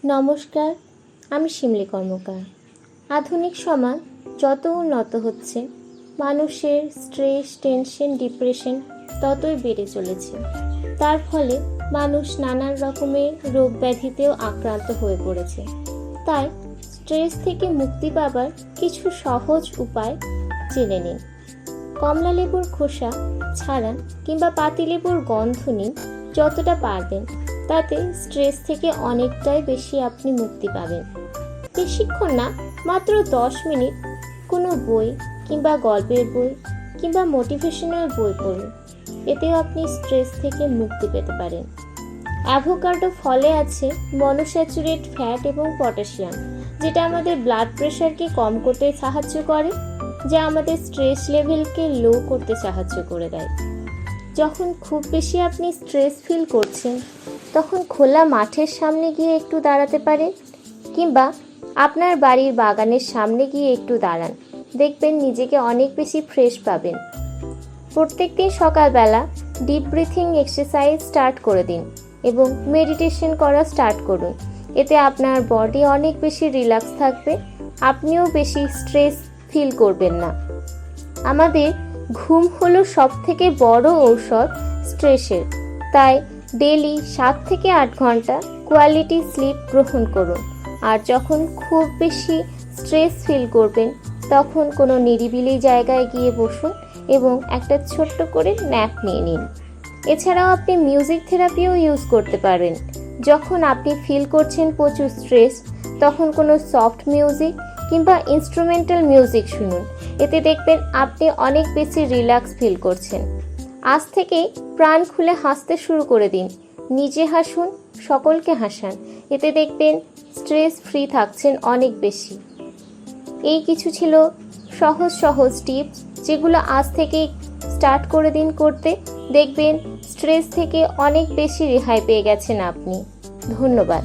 নমস্কার, আমি শিমলি কর্মকার। আধুনিক সমাজ যত উন্নত হচ্ছে, মানুষের স্ট্রেস, টেনশন, ডিপ্রেশন ততই বেড়ে চলেছে। তার ফলে মানুষ নানান রকমের রোগ ব্যাধিতেও আক্রান্ত হয়ে পড়েছে। তাই স্ট্রেস থেকে মুক্তি পাবার কিছু সহজ উপায় জেনে নিন। কমলা লেবুর খোসা ছাড়ান কিংবা পাতিলেবুর গন্ধ নিন যতটা পারবেন, তাতে স্ট্রেস থেকে অনেকটাই বেশি আপনি মুক্তি পাবেন। বেশিক্ষণ না, মাত্র 10 মিনিট কোনো বই কিংবা গল্পের বই কিংবা মোটিভেশনাল বই পড়ুন। এতেও আপনি স্ট্রেস থেকে মুক্তি পেতে পারেন। অ্যাভোকাডো ফলে আছে মনোস্যাচুরেট ফ্যাট এবং পটাশিয়াম, যেটা আমাদের ব্লাড প্রেশারকে কম করতে সাহায্য করে, যা আমাদের স্ট্রেস লেভেলকে লো করতে সাহায্য করে দেয়। যখন খুব বেশি আপনি স্ট্রেস ফিল করছেন, তখন খোলা মাঠের সামনে গিয়ে একটু দাঁড়াতে পারেন কিংবা আপনার বাড়ির বাগানের সামনে গিয়ে একটু দাঁড়ান। দেখবেন নিজেকে অনেক বেশি ফ্রেশ পাবেন। প্রত্যেকদিন সকালবেলা ডিপ ব্রিথিং এক্সারসাইজ স্টার্ট করে দিন এবং মেডিটেশন করা স্টার্ট করুন। এতে আপনার বডি অনেক বেশি রিল্যাক্স থাকবে, আপনিও বেশি স্ট্রেস ফিল করবেন না। আমাদের ঘুম হলো সবথেকে বড় ঔষধ স্ট্রেসের, তাই ডেলি 7 থেকে 8 ঘন্টা কোয়ালিটি স্লিপ গ্রহণ করুন। আর যখন খুব বেশি স্ট্রেস ফিল করবেন, তখন কোনো নিরিবিলি জায়গায় গিয়ে বসুন এবং একটা ছোট্ট করে ন্যাপ নিয়ে নিন। এছাড়াও আপনি মিউজিক থেরাপিও ইউজ করতে পারেন। যখন আপনি ফিল করছেন প্রচুর স্ট্রেস, তখন কোনো সফট মিউজিক কিংবা ইনস্ট্রুমেন্টাল মিউজিক শুনুন। এতে দেখবেন আপনি অনেক বেশি রিল্যাক্স ফিল করছেন। আজ থেকে প্রাণ খুলে হাসতে শুরু করে দিন। নিজে হাসুন, সকলকে হাসান। এতে দেখবেন স্ট্রেস ফ্রি থাকছেন অনেক বেশি। এই কিছু ছিল সহজ সহজ টিপস, যেগুলো আজ থেকে স্টার্ট করে দিন করতে। দেখবেন স্ট্রেস থেকে অনেক বেশি রেহাই পেয়ে গেছেন আপনি। ধন্যবাদ।